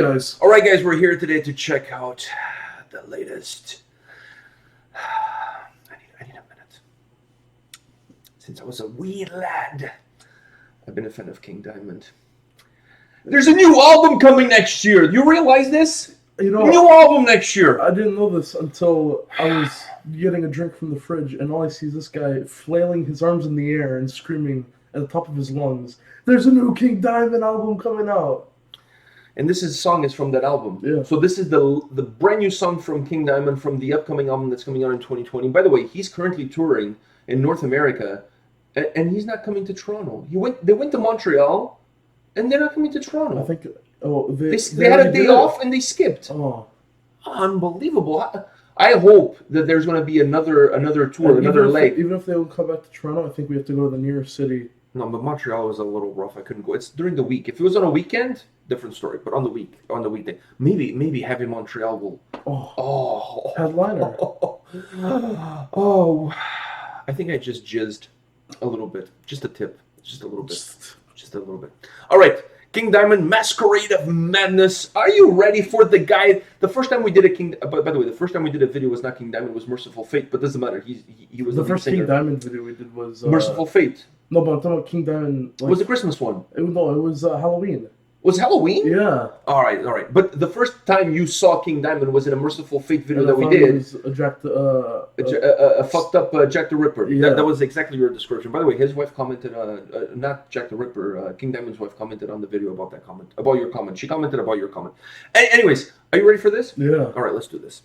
guys. All right, guys, we're here today to check out the latest. I need a minute. Since I was a wee lad, I've been a fan of King Diamond. There's a new album coming next year. Do you realize this? You know, new album next year. I didn't know this until I was getting a drink from the fridge, and all I see is this guy flailing his arms in the air and screaming at the top of his lungs, "There's a new King Diamond album coming out!" And this song is from that album. Yeah. So this is the brand new song from King Diamond from the upcoming album that's coming out in 2020. By the way, he's currently touring in North America, and he's not coming to Toronto. They went to Montreal, and they're not coming to Toronto. I think. Oh, they had a day off and they skipped. Oh, unbelievable! I hope that there's going to be another tour, another leg. Even if they will come back to Toronto, I think we have to go to the nearest city. No, but Montreal was a little rough. I couldn't go. It's during the week. If it was on a weekend, different story. But on the weekday, maybe having Montreal will. Oh, headliner. Oh, I think I just jizzed a little bit. Just a tip. Just a little bit. Just a little bit. All right. King Diamond, Masquerade of Madness. Are you ready for the guide? The first time we did by the way, the first time we did a video was not King Diamond, it was Merciful Fate, but doesn't matter. He was the first King Diamond video we did was Merciful Fate. No, but I'm talking about King Diamond. It was the Christmas one. It was Halloween. Was Halloween? Yeah. All right. But the first time you saw King Diamond was in a Merciful Fate video that we did. It was a fucked up Jack the Ripper. Yeah. That was exactly your description. By the way, his wife commented, not Jack the Ripper, King Diamond's wife commented on the video about your comment. She commented about your comment. Anyways, are you ready for this? Yeah. All right, let's do this.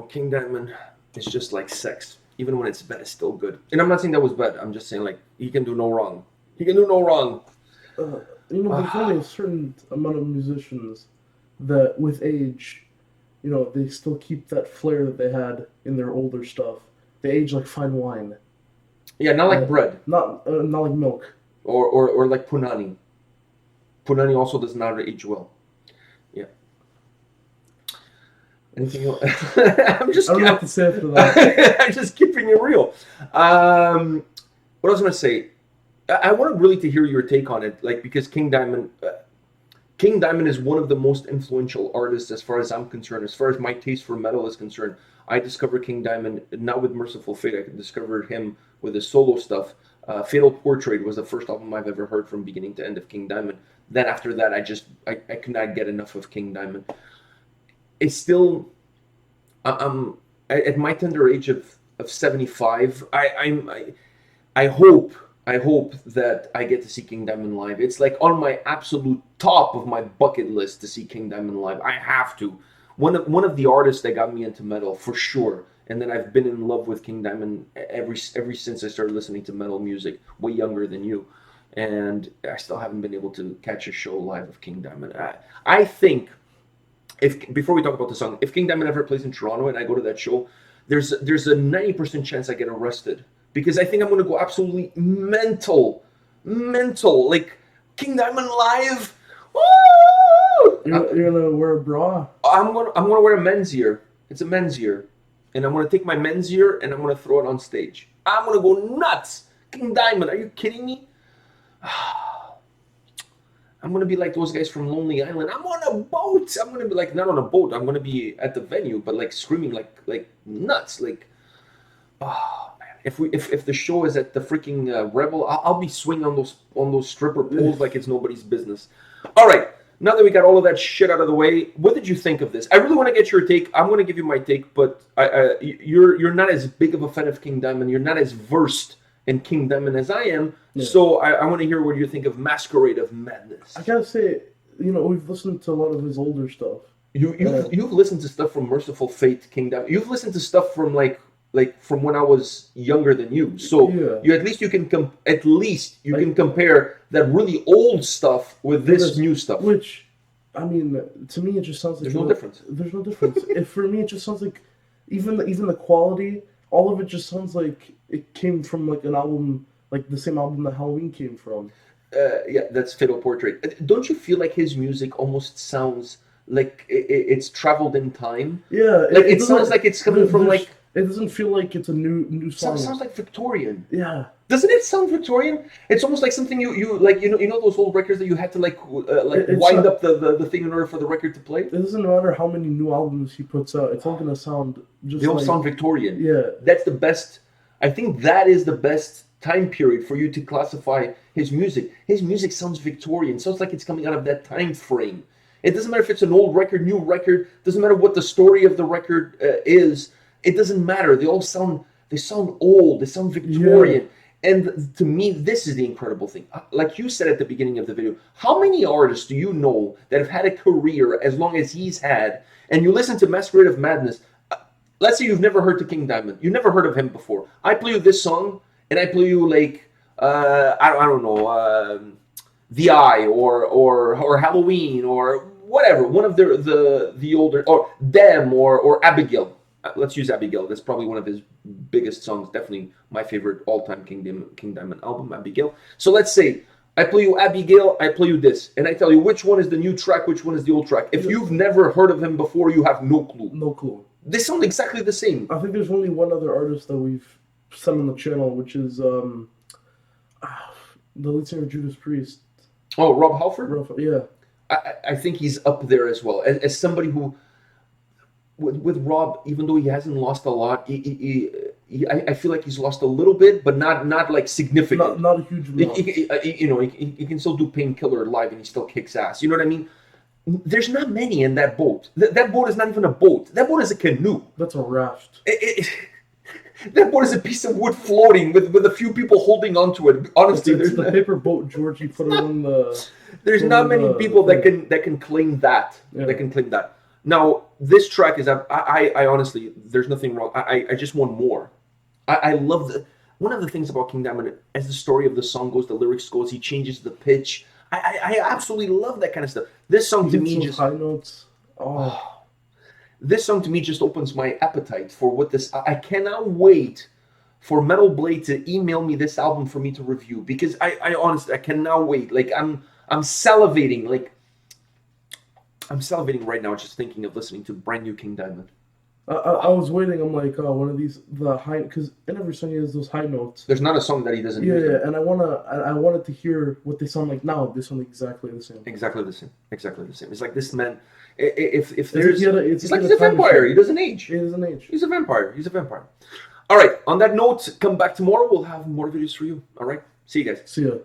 King Diamond is just like sex. Even when it's bad, it's still good. And I'm not saying that was bad. I'm just saying, like, he can do no wrong. He can do no wrong. There's only a certain amount of musicians that, with age, they still keep that flair that they had in their older stuff. They age like fine wine. Yeah, not like bread. Not like milk. Or like punani. Punani also does not age well. Yeah. Anything else? I don't know what to say after that. I'm just keeping it real. What I was going to say, I wanted really to hear your take on it, like, because King Diamond is one of the most influential artists as far as I'm concerned, as far as my taste for metal is concerned. I discovered King Diamond not with Merciful Fate. I discovered him with his solo stuff. Fatal Portrait was the first album I've ever heard from beginning to end of King Diamond. Then after that, I could not get enough of King Diamond. It's still, at my tender age of 75, I hope that I get to see King Diamond live. It's like on my absolute top of my bucket list to see King Diamond live. I have to. One of the artists that got me into metal for sure. And then I've been in love with King Diamond ever since I started listening to metal music, way younger than you. And I still haven't been able to catch a show live of King Diamond. I think, before we talk about the song, if King Diamond ever plays in Toronto and I go to that show, there's a 90% chance I get arrested. Because I think I'm going to go absolutely mental. Like, King Diamond live. Woo! You're going to wear a bra? I'm going to wear a men's ear. It's a men's ear. And I'm going to take my men's ear and I'm going to throw it on stage. I'm going to go nuts. King Diamond, are you kidding me? I'm going to be like those guys from Lonely Island. I'm on a boat. I'm going to be like, not on a boat. I'm going to be at the venue, but like screaming like nuts. Like, oh man. If the show is at the freaking Rebel, I'll be swinging on those stripper poles like it's nobody's business. All right. Now that we got all of that shit out of the way, what did you think of this? I really want to get your take. I'm going to give you my take, but you're not as big of a fan of King Diamond. You're not as versed in King Diamond as I am. Yeah. So I want to hear what you think of Masquerade of Madness. I gotta say, we've listened to a lot of his older stuff. You've listened to stuff from Merciful Fate, King Diamond. You've listened to stuff from like from when I was younger than you. So you can compare that really old stuff with this new stuff. Which, I mean, to me, it just sounds like there's no difference. There's no difference. For me, it just sounds like even the quality, all of it just sounds like it came from like an album, like the same album that Halloween came from. Yeah, that's Fatal Portrait. Don't you feel like his music almost sounds like it's traveled in time? Yeah, like it sounds like it's coming from like. It doesn't feel like it's a new song. It sounds like Victorian. Yeah. Doesn't it sound Victorian? It's almost like something you like. You know those old records that you had to wind up the thing in order for the record to play. It doesn't matter how many new albums he puts out. It's all gonna sound just. They all sound Victorian. Yeah. That's the best. I think that is the best time period for you to classify his music. His music sounds Victorian. It sounds like it's coming out of that time frame. It doesn't matter if it's an old record, new record. It doesn't matter what the story of the record is. It doesn't matter. They sound old. They sound Victorian. Yeah. And to me, this is the incredible thing. Like you said at the beginning of the video, how many artists do you know that have had a career as long as he's had, and you listen to Masquerade of Madness, let's say you've never heard to King Diamond. You've never heard of him before. I play you this song, and I play you like, I don't know, The Eye, or Halloween, or whatever. One of the older, or Them, or Abigail. Let's use Abigail. That's probably one of his biggest songs. Definitely my favorite all-time King Diamond album, Abigail. So let's say I play you Abigail, I play you this, and I tell you which one is the new track, which one is the old track. If you've never heard of him before, you have no clue. No clue. They sound exactly the same. I think there's only one other artist that we've said on the channel, which is the lead singer of Judas Priest. Oh, Rob Halford? Yeah. I think he's up there as well. As somebody who... With Rob, even though he hasn't lost a lot, I feel like he's lost a little bit, but not like significant. Not a huge amount. He can still do Painkiller live and he still kicks ass. You know what I mean? There's not many in that boat. That boat is not even a boat. That boat is a canoe. That's a raft. That boat is a piece of wood floating with a few people holding onto it. Honestly, it's the paper boat, Georgie put it on the. There's not many people that can claim that. Yeah. That can claim that. Now, this track is, I honestly, there's nothing wrong. I just want more. I love one of the things about King Diamond, as the story of the song goes, the lyrics goes, he changes the pitch. I absolutely love that kind of stuff. This song to me just... high notes. Oh. This song to me just opens my appetite for what this... I cannot wait for Metal Blade to email me this album for me to review, because I honestly, I cannot wait. Like, I'm salivating, like... I'm salivating right now just thinking of listening to brand new King Diamond. I was waiting. I'm like, one of these, the high, because in every song he has those high notes. There's not a song that he doesn't use. Yeah, and I wanted to hear what they sound like now. They sound exactly the same. Exactly the same. Exactly the same. It's like this man, if there's... It's like he's a vampire. He doesn't age. He doesn't age. He's a vampire. He's a vampire. All right, on that note, come back tomorrow. We'll have more videos for you. All right? See you guys. See ya.